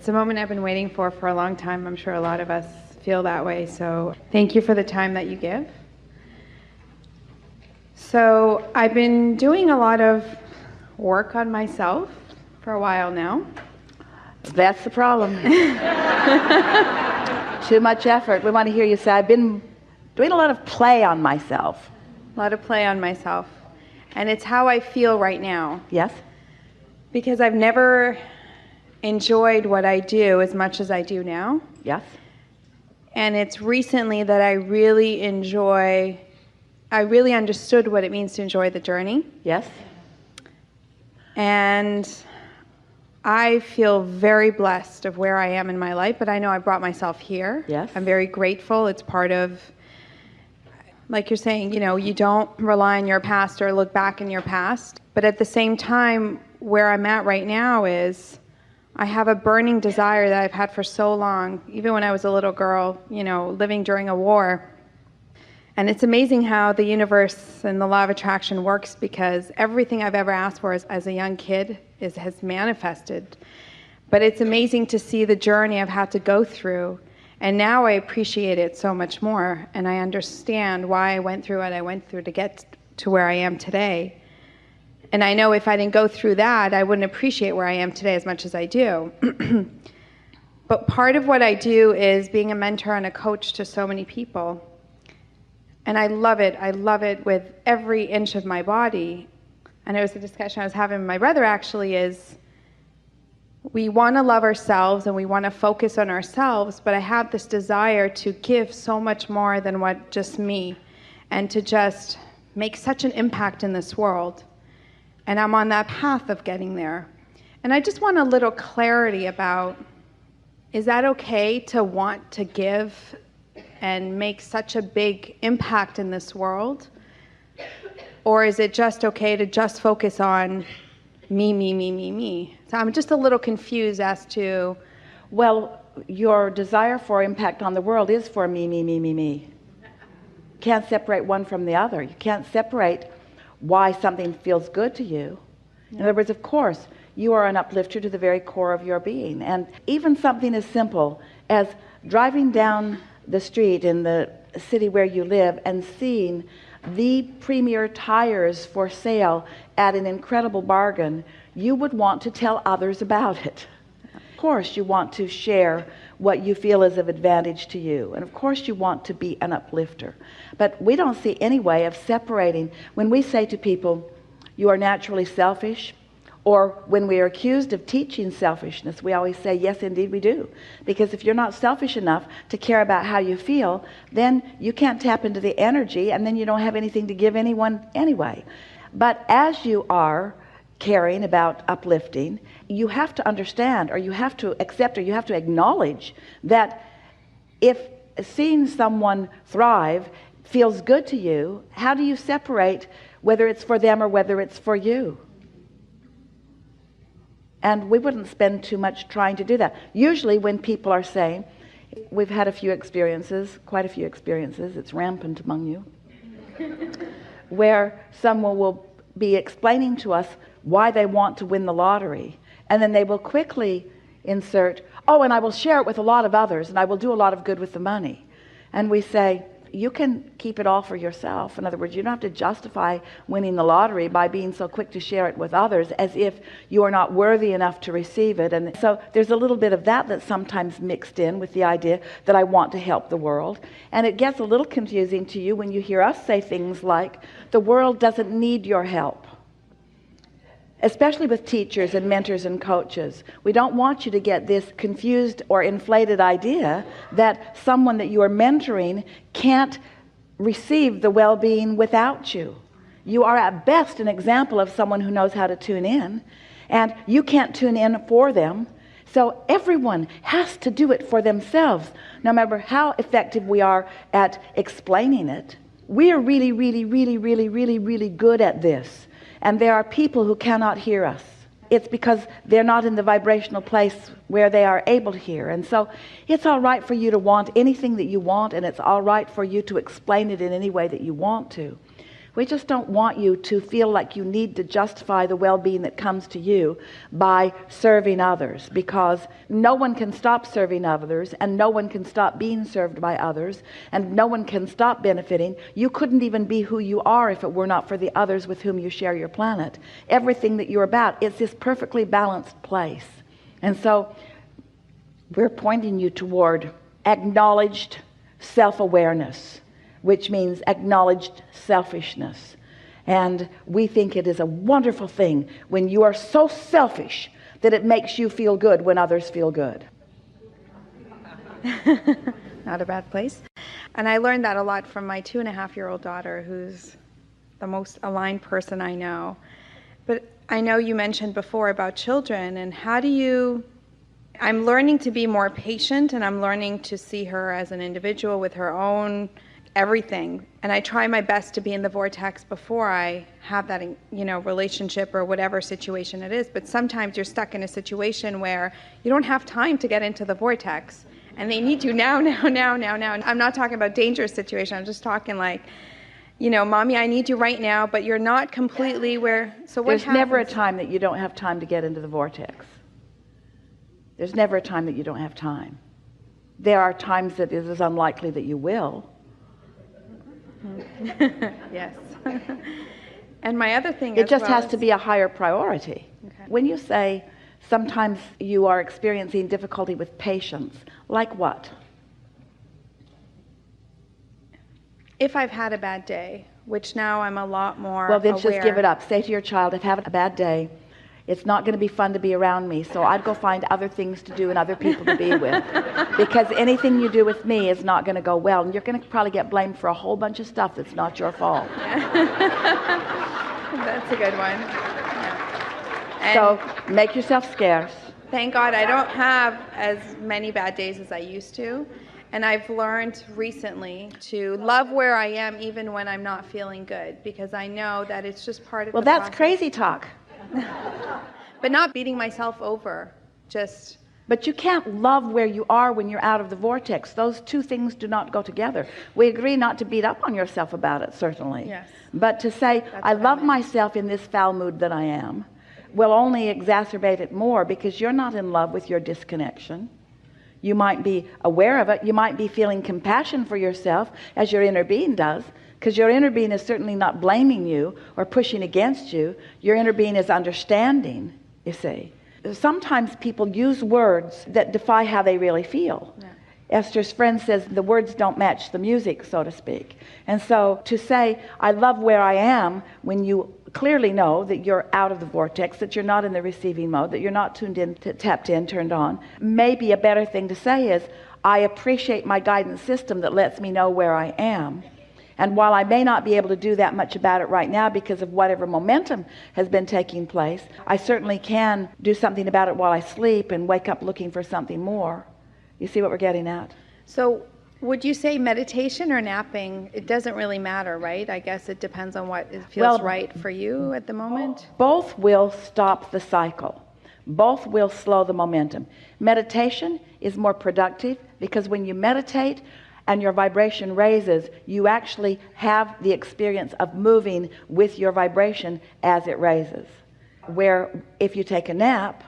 It's a moment I've been waiting for a long time. I'm sure a lot of us feel that way. So thank you for the time that you give. So I've been doing a lot of work on myself for a while now. That's the problem. Too much effort. We want to hear you say, I've been doing a lot of play on myself. A lot of play on myself. And it's how I feel right now. Yes? Because I've never enjoyed what I do as much as I do now. Yes? And it's recently that I really understood what it means to enjoy the journey. Yes? And I feel very blessed of where I am in my life, but I know I brought myself here. Yes. I'm very grateful. It's part of, like you're saying, you don't rely on your past or look back in your past. But at the same time, where I'm at right now is I have a burning desire that I've had for so long, even when I was a little girl, living during a war. And it's amazing how the universe and the law of attraction works, because everything I've ever asked for as a young kid has manifested. But it's amazing to see the journey I've had to go through. And now I appreciate it so much more. And I understand why I went through what I went through to get to where I am today. And I know if I didn't go through that, I wouldn't appreciate where I am today as much as I do. But part of what I do is being a mentor and a coach to so many people. And I love it. I love it with every inch of my body. And it was a discussion I was having with my brother, actually, is we want to love ourselves and we want to focus on ourselves, but I have this desire to give so much more than what just me, and to just make such an impact in this world. And I'm on that path of getting there. And I just want a little clarity about, is that okay to want to give and make such a big impact in this world? Or is it just okay to just focus on me? So I'm just a little confused as to... Well, your desire for impact on the world is for me. Can't separate one from the other. You can't separate why something feels good to you. In other words, of course, you are an uplifter to the very core of your being. And even something as simple as driving down the street in the city where you live and seeing the premier tires for sale at an incredible bargain, you would want to tell others about it. Of course, you want to share what you feel is of advantage to you. And of course, you want to be an uplifter. But we don't see any way of separating. When we say to people, you are naturally selfish, or when we are accused of teaching selfishness, we always say, yes, indeed we do. Because if you're not selfish enough to care about how you feel, then you can't tap into the energy, and then you don't have anything to give anyone anyway. But as you are caring about uplifting, you have to understand, or you have to accept, or you have to acknowledge that if seeing someone thrive feels good to you, how do you separate whether it's for them or whether it's for you? And we wouldn't spend too much trying to do that. Usually when people are saying, we've had a few experiences, quite a few experiences, it's rampant among you, where someone will be explaining to us why they want to win the lottery, and then they will quickly insert, oh, and I will share it with a lot of others, and I will do a lot of good with the money. And we say, you can keep it all for yourself. In other words, you don't have to justify winning the lottery by being so quick to share it with others as if you are not worthy enough to receive it. And so there's a little bit of that that's sometimes mixed in with the idea that I want to help the world. And it gets a little confusing to you when you hear us say things like, the world doesn't need your help. Especially with teachers and mentors and coaches. We don't want you to get this confused or inflated idea that someone that you are mentoring can't receive the well-being without you. You are at best an example of someone who knows how to tune in, and you can't tune in for them. So everyone has to do it for themselves, no matter how effective we are at explaining it. We are really good at this. And there are people who cannot hear us. It's because they're not in the vibrational place where they are able to hear. And so it's all right for you to want anything that you want, and it's all right for you to explain it in any way that you want to. We just don't want you to feel like you need to justify the well-being that comes to you by serving others, because no one can stop serving others, and no one can stop being served by others, and no one can stop benefiting. You couldn't even be who you are if it were not for the others with whom you share your planet. Everything that you're about, it's this perfectly balanced place. And so we're pointing you toward acknowledged self-awareness, which means acknowledged selfishness. And we think it is a wonderful thing when you are so selfish that it makes you feel good when others feel good. Not a bad place. And I learned that a lot from my 2.5-year-old daughter, who's the most aligned person I know. But I know you mentioned before about children, and I'm learning to be more patient, and I'm learning to see her as an individual with her own everything. And I try my best to be in the vortex before I have that, relationship or whatever situation it is. But sometimes you're stuck in a situation where you don't have time to get into the vortex, and they need you now. And I'm not talking about dangerous situation. I'm just talking like, Mommy, I need you right now, but you're not completely where. So what There's happens? never a time that you don't have time to get into the vortex. There's never a time that you don't have time. There are times that it is unlikely that you will. Yes. And my other thing It just has to be a higher priority. Okay. When you say sometimes you are experiencing difficulty with patience, like what? If I've had a bad day, which now I'm a lot more Well, then aware. just give it up. Say to your child, I've had a bad day. It's not going to be fun to be around me, so I'd go find other things to do and other people to be with. Because anything you do with me is not going to go well, and you're going to probably get blamed for a whole bunch of stuff that's not your fault. That's a good one. Yeah. So make yourself scarce. Thank God I don't have as many bad days as I used to. And I've learned recently to love where I am even when I'm not feeling good, because I know that it's just part of Well, the that's process. crazy talk. But not beating myself over, just... But you can't love where you are when you're out of the vortex. Those two things do not go together. We agree not to beat up on yourself about it, certainly. Yes. But to say, I love myself in this foul mood that I am, will only exacerbate it more, because you're not in love with your disconnection. You might be aware of it. You might be feeling compassion for yourself, as your inner being does, because your inner being is certainly not blaming you or pushing against you. Your inner being is understanding, you see. Sometimes people use words that defy how they really feel. Yeah. Esther's friend says the words don't match the music, so to speak. And so to say, I love where I am, when you clearly know that you're out of the vortex, that you're not in the receiving mode, that you're not tuned in, tapped in, turned on, maybe a better thing to say is, I appreciate my guidance system that lets me know where I am. And while I may not be able to do that much about it right now because of whatever momentum has been taking place, I certainly can do something about it while I sleep and wake up looking for something more. You see what we're getting at? So would you say meditation or napping, it doesn't really matter, right? I guess it depends on what feels right for you at the moment. Both will stop the cycle. Both will slow the momentum. Meditation is more productive because when you meditate and your vibration raises, you actually have the experience of moving with your vibration as it raises. Where if you take a nap,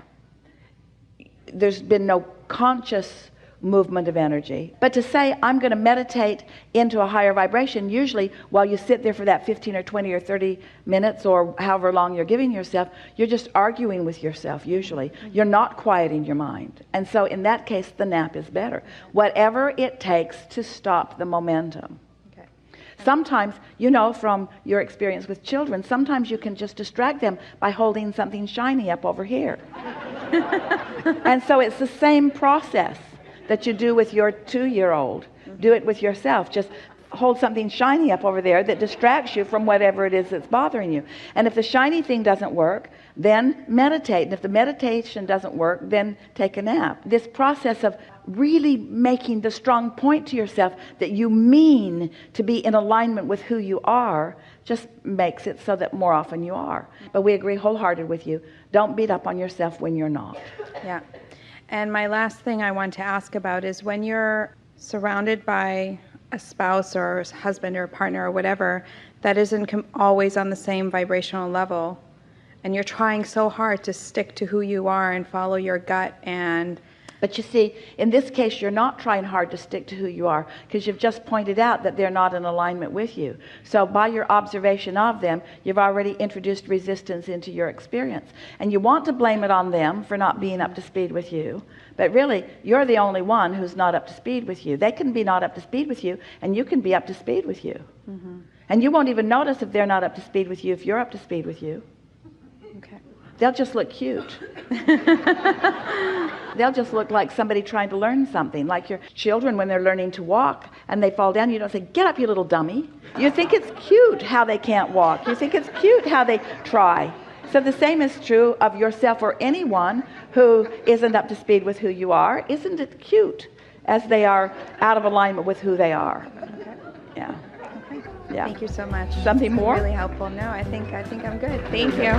there's been no conscious movement of energy. But to say, I'm going to meditate into a higher vibration, usually while you sit there for that 15 or 20 or 30 minutes or however long you're giving yourself, you're just arguing with yourself usually. You're not quieting your mind. And so in that case, the nap is better. Whatever it takes to stop the momentum. Okay. Sometimes, from your experience with children, sometimes you can just distract them by holding something shiny up over here. And so it's the same process that you do with your 2-year-old. Do it with yourself. Just hold something shiny up over there that distracts you from whatever it is that's bothering you. And if the shiny thing doesn't work, then meditate. And if the meditation doesn't work, then take a nap. This process of really making the strong point to yourself that you mean to be in alignment with who you are just makes it so that more often you are. But we agree wholehearted with you. Don't beat up on yourself when you're not. Yeah. And my last thing I want to ask about is when you're surrounded by a spouse or husband or partner or whatever that isn't always on the same vibrational level, and you're trying so hard to stick to who you are and follow your gut. And but you see, in this case, you're not trying hard to stick to who you are, because you've just pointed out that they're not in alignment with you. So by your observation of them, you've already introduced resistance into your experience. And you want to blame it on them for not being up to speed with you. But really, you're the only one who's not up to speed with you. They can be not up to speed with you, and you can be up to speed with you. Mm-hmm. And you won't even notice if they're not up to speed with you if you're up to speed with you. okay. They'll just look cute. They'll just look like somebody trying to learn something, like your children when they're learning to walk and they fall down. You don't say, "Get up, you little dummy." You think it's cute how they can't walk. You think it's cute how they try. So the same is true of yourself or anyone who isn't up to speed with who you are. Isn't it cute as they are out of alignment with who they are? Okay. Yeah. Okay. Yeah. Thank you so much. Something more? Really helpful. No, I think I'm good. Thank you.